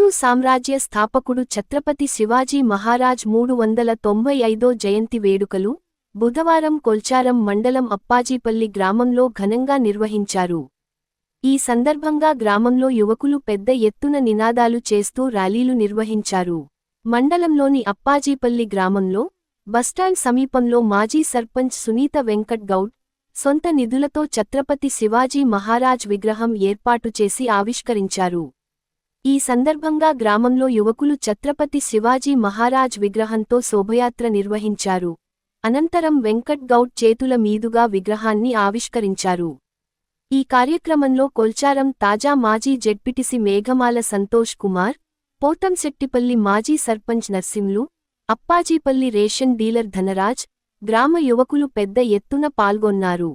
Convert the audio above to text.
హిందూ సామ్రాజ్య స్థాపకుడు ఛత్రపతి శివాజీ మహారాజ్ 395వ జయంతి వేడుకలు బుధవారం కొల్చారం మండలం అప్పాజీపల్లి గ్రామంలో ఘనంగా నిర్వహించారు. ఈ సందర్భంగా గ్రామంలో యువకులు పెద్ద ఎత్తున నినాదాలు చేస్తూ ర్యాలీలు నిర్వహించారు. మండలంలోని అప్పాజీపల్లి గ్రామంలో బస్టాండ్ సమీపంలో మాజీ సర్పంచ్ సునీత వెంకట్ గౌడ్ సొంత నిధులతో ఛత్రపతి శివాజీ మహారాజ్ విగ్రహం ఏర్పాటు చేసి ఆవిష్కరించారు. ఈ సందర్భంగా గ్రామంలో యువకులు ఛత్రపతి శివాజీ మహారాజ్ విగ్రహంతో శోభయాత్ర నిర్వహించారు. అనంతరం వెంకట్ గౌడ్ చేతుల మీదుగా విగ్రహాన్ని ఆవిష్కరించారు. ఈ కార్యక్రమంలో కొల్చారం తాజా మాజీ జెడ్పీటీసీ మేఘమాల సంతోష్ కుమార్, పోతంశెట్టిపల్లి మాజీ సర్పంచ్ నర్సింలు, అప్పాజీపల్లి రేషన్ డీలర్ ధనరాజ్, గ్రామ యువకులు పెద్ద ఎత్తున పాల్గొన్నారు.